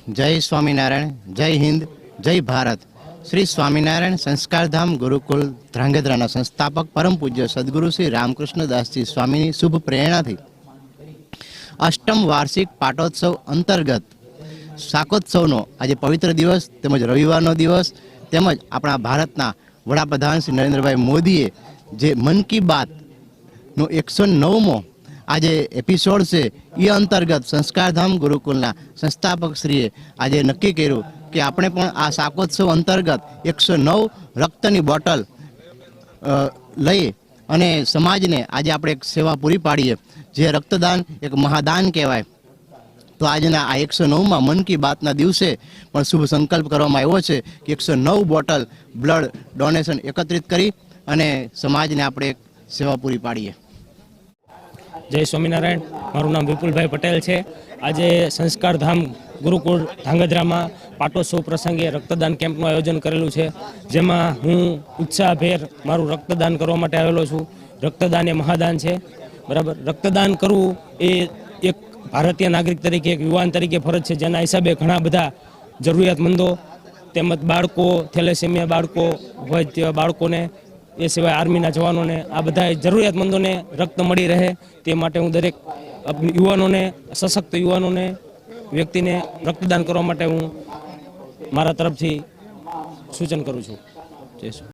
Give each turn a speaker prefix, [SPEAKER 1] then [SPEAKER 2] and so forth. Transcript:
[SPEAKER 1] जय स्वामीनारायण, जय हिंद, जय भारत। श्री स्वामीनारायण संस्कारधाम गुरुकुल ધ્રાંગધ્રાના સંસ્થાપક પરમ પૂજ્ય સદગુરુ શ્રી રામકૃષ્ણદાસજી સ્વામીની શુભ પ્રેરણાથી અષ્ટમ વાર્ષિક પાટોત્સવ અંતર્ગત શાકોત્સવનો આજે પવિત્ર દિવસ તેમજ રવિવારનો દિવસ તેમજ આપણા ભારતના વડાપ્રધાન શ્રી નરેન્દ્રભાઈ મોદીએ જે મન કી બાતનો 109મો આજે એપિસોડ છે એ અંતર્ગત સંસ્કારધામ ગુરુકુલના સંસ્થાપક શ્રીએ આજે નક્કી કર્યું કે આપણે પણ આ શાકોત્સવ અંતર્ગત 109 રક્તની બોટલ લઈ અને સમાજને આજે આપણે એક સેવા પૂરી પાડીએ, જે રક્તદાન એક મહાદાન કહેવાય। તો આજના આ 109માં મન કી બાતના દિવસે પણ શુભ સંકલ્પ કરવામાં આવ્યો છે કે 109 બોટલ બ્લડ ડોનેશન એકત્રિત કરી અને સમાજને આપણે એક સેવા પૂરી પાડીએ।
[SPEAKER 2] જય સ્વામિનારાયણ, મારું નામ વિપુલભાઈ પટેલ છે। આજે સંસ્કારધામ ગુરુકુળ ધ્રાંગધ્રામાં પાટોત્સવ પ્રસંગે રક્તદાન કેમ્પનું આયોજન કરેલું છે, જેમાં હું ઉત્સાહભેર મારું રક્તદાન કરવા માટે આવેલો છું। રક્તદાન એ મહાદાન છે, બરાબર। રક્તદાન કરવું એ એક ભારતીય નાગરિક તરીકે, એક યુવાન તરીકે ફરજ છે, જેના હિસાબે ઘણા બધા જરૂરિયાતમંદો તેમજ બાળકો, થેલેસેમિયા બાળકો હોય તેવા બાળકોને, એ સિવાય આર્મીના જવાનોને, આ બધા જરૂરિયાતમંદોને રક્ત મળી રહે તે માટે હું દરેક યુવાનોને, સશક્ત યુવાનોને, વ્યક્તિને રક્તદાન કરવા માટે હું મારા તરફથી સૂચન કરું છું। જય શ્રી